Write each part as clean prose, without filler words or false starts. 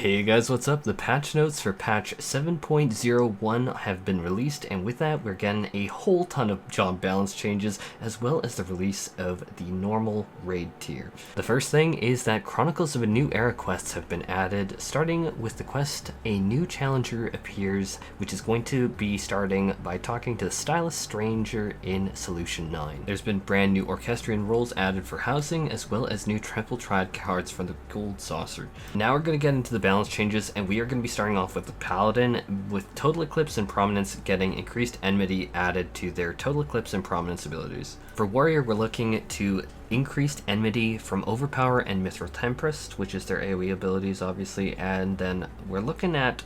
Hey guys, what's up? The patch notes for patch 7.01 have been released, and with that we're getting a whole ton of job balance changes, as well as the release of the normal raid tier. The first thing is that Chronicles of a New Era quests have been added, starting with the quest A New Challenger Appears, which is going to be starting by talking to the Stylus Stranger in Solution 9. There's been brand new Orchestrion roles added for housing, as well as new Triple Triad cards for the Gold Saucer. Now we're going to get into the balance changes, and we are going to be starting off with the Paladin, with Total Eclipse and Prominence getting increased enmity added to their Total Eclipse and Prominence abilities. For Warrior, we're looking to increased enmity from Overpower and Mithril Tempest, which is their AoE abilities obviously, and then we're looking at,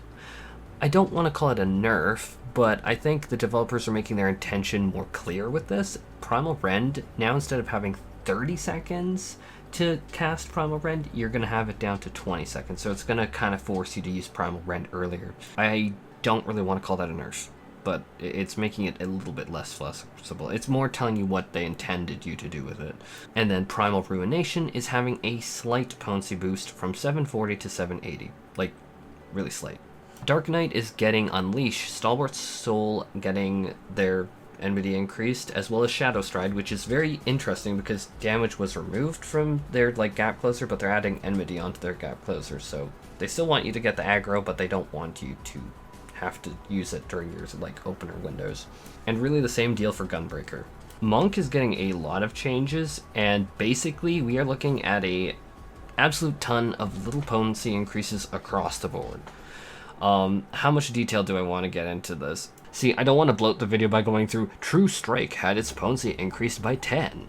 I don't want to call it a nerf, but I think the developers are making their intention more clear with this. Primal Rend, now instead of having 30 seconds to cast Primal Rend, you're going to have it down to 20 seconds, so it's going to kind of force you to use Primal Rend earlier. I don't really want to call that a nerf, but it's making it a little bit less flexible. It's more telling you what they intended you to do with it. And then Primal Ruination is having a slight potency boost from 740 to 780, like really slight. Dark Knight is getting Unleash, Stalwart Soul getting their enmity increased, as well as Shadow Stride, which is very interesting because damage was removed from their gap closer, but they're adding enmity onto their gap closer, so they still want you to get the aggro, but they don't want you to have to use it during your opener windows. And really the same deal for Gunbreaker. Monk is getting a lot of changes, and basically we are looking at a absolute ton of little potency increases across the board. How much detail do I want to get into this? See, I don't want to bloat the video by going through True Strike had its potency increased by 10.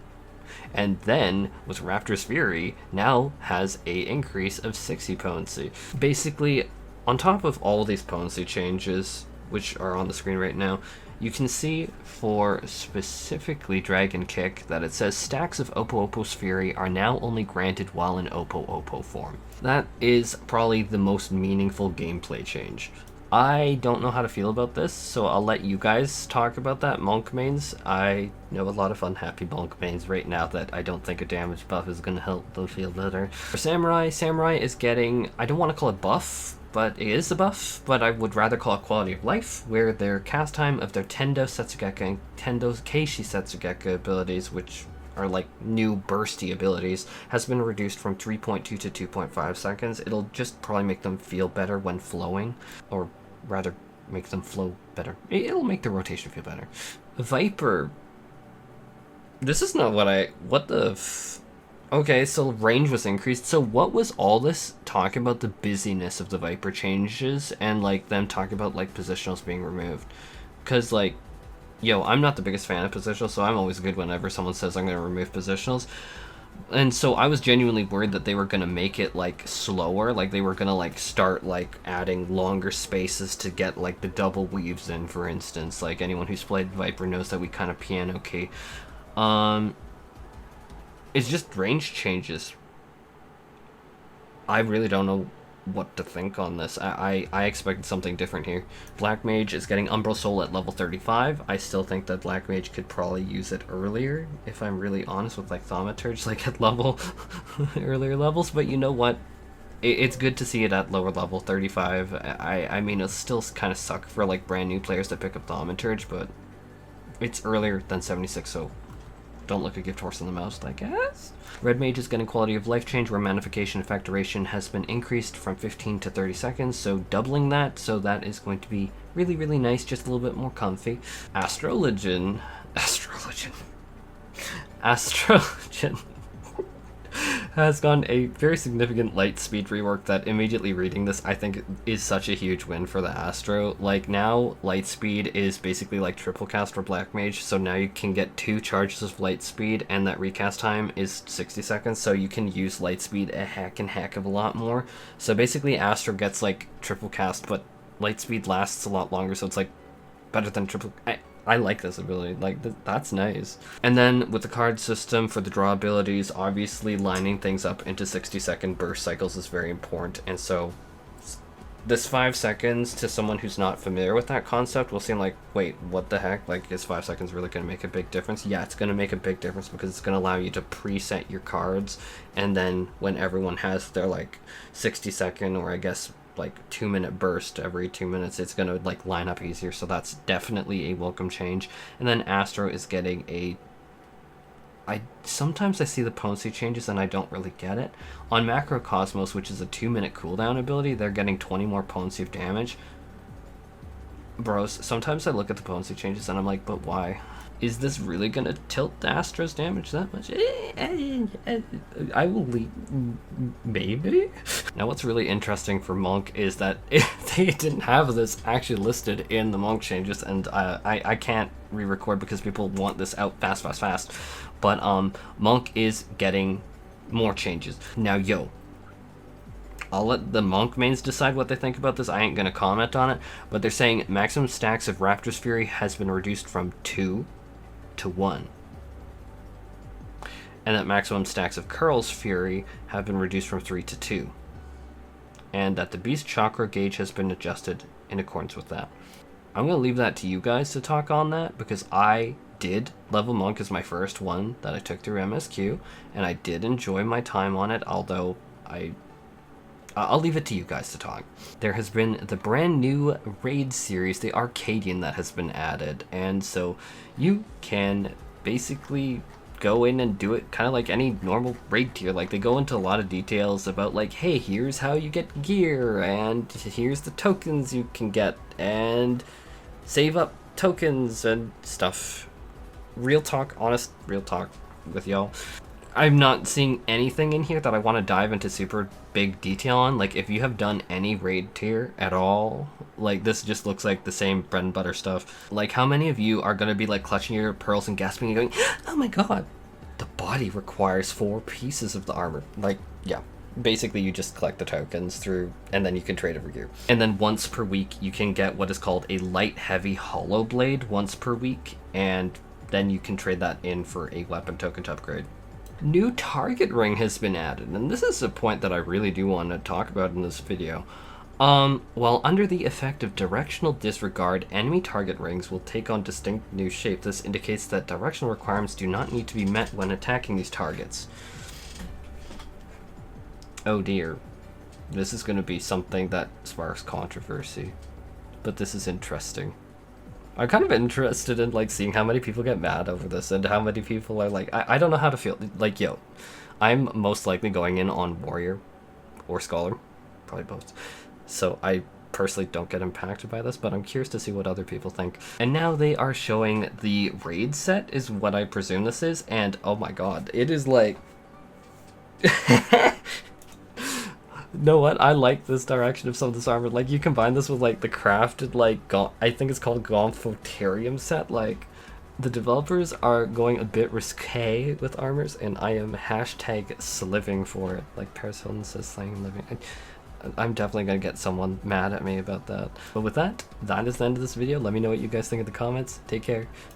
And then, with Raptor's Fury, now has a increase of 60 potency. Basically, on top of all these potency changes, which are on the screen right now, you can see for specifically Dragon Kick that it says stacks of Oppo Oppo's Fury are now only granted while in Oppo Oppo form. That is probably the most meaningful gameplay change. I don't know how to feel about this, so I'll let you guys talk about that. Monk mains, I know a lot of unhappy Monk mains right now that I don't think a damage buff is going to help them feel better. For Samurai, Samurai is getting, I don't want to call it buff, but it is a buff, but I would rather call it quality of life, where their cast time of their Tendo Setsugeka and Tendo Keishi Setsugeka abilities, which are new bursty abilities, has been reduced from 3.2 to 2.5 seconds. It'll just probably make them feel better when flowing, or rather make them flow better. It'll make the rotation feel better. Viper, this is not okay, so range was increased. So what was all this talk about the busyness of the Viper changes and them talking about positionals being removed? Because I'm not the biggest fan of positionals, so I'm always good whenever someone says I'm going to remove positionals. And so I was genuinely worried that they were going to make it slower, they were going to start adding longer spaces to get the double weaves in, for instance. Anyone who's played Viper knows that we kind of piano key. It's just range changes. I really don't know what to think on this. I expected something different here. Black Mage is getting Umbral Soul at level 35. I still think that Black Mage could probably use it earlier, if I'm really honest, with Thaumaturge at level earlier levels, but you know what? It's good to see it at lower level 35. I mean, it'll still kind of suck for brand new players to pick up Thaumaturge, but it's earlier than 76, so don't look a gift horse in the mouth, I guess. Red Mage is getting quality of life change, where Manification effect duration has been increased from 15 to 30 seconds, so doubling that, so that is going to be really, really nice, just a little bit more comfy. Astrologian has gotten a very significant light speed rework that immediately reading this I think is such a huge win for the Astro. Now light speed is basically triple cast for Black Mage, so now you can get 2 charges of light speed, and that recast time is 60 seconds, so you can use light speed a heck of a lot more. So basically Astro gets triple cast, but light speed lasts a lot longer, so it's better than triple. I like this ability, that's nice. And then with the card system for the draw abilities, obviously lining things up into 60-second burst cycles is very important, and so this 5 seconds to someone who's not familiar with that concept will seem like, wait, what the heck? Like, is 5 seconds really going to make a big difference? Yeah, it's going to make a big difference because it's going to allow you to preset your cards, and then when everyone has their, like, 60-second, or I guess, like, 2-minute burst every 2 minutes, it's going to, like, line up easier, so that's definitely a welcome change. And then Astro is getting a... sometimes I see the potency changes and I don't really get it. On Macrocosmos, which is a 2-minute cooldown ability, they're getting 20 more potency of damage. Bros, sometimes I look at the potency changes and I'm like, but why? Is this really gonna tilt the Astro's damage that much? I will leave. Maybe? Now what's really interesting for Monk is that they didn't have this actually listed in the Monk changes, and I can't re-record because people want this out fast. But Monk is getting more changes. Now, yo, I'll let the Monk mains decide what they think about this. I ain't gonna comment on it, but they're saying maximum stacks of Raptor's Fury has been reduced from 2 to 1. And that maximum stacks of Curl's Fury have been reduced from 3 to 2. And that the Beast Chakra gauge has been adjusted in accordance with that. I'm going to leave that to you guys to talk on that, because I did level Monk as my first one that I took through MSQ, and I did enjoy my time on it, although I'll leave it to you guys to talk. There has been the brand new raid series, the Arcadian, that has been added, and so you can basically go in and do it kind of like any normal raid tier. Like, they go into a lot of details about, like, hey, here's how you get gear, and here's the tokens you can get, and save up tokens and stuff. Real talk, honest real talk with y'all. I'm not seeing anything in here that I want to dive into super big detail on. Like, if you have done any raid tier at all, like, this just looks like the same bread and butter stuff. Like, how many of you are going to be, like, clutching your pearls and gasping and going, oh my god, the body requires 4 pieces of the armor. Like, yeah. Basically, you just collect the tokens through, and then you can trade over gear. And then once per week, you can get what is called a light heavy hollow blade once per week, and then you can trade that in for a weapon token to upgrade. New target ring has been added, and this is a point that I really do want to talk about in this video. While under the effect of directional disregard, enemy target rings will take on distinct new shape. This indicates that directional requirements do not need to be met when attacking these targets. Oh dear. This is going to be something that sparks controversy, but this is interesting. I'm kind of interested in, like, seeing how many people get mad over this and how many people are like, I don't know how to feel. Like, yo, I'm most likely going in on Warrior or Scholar, probably both. So I personally don't get impacted by this, but I'm curious to see what other people think. And now they are showing the raid set is what I presume this is, and oh my god, it is like... know what? I like this direction of some of this armor. Like, you combine this with, like, the crafted, like, I think it's called Gomphotarium set. Like, the developers are going a bit risque with armors, and I am hashtag sliving for it. Like Paris Hilton says, slang living. I'm definitely going to get someone mad at me about that. But with that, that is the end of this video. Let me know what you guys think in the comments. Take care.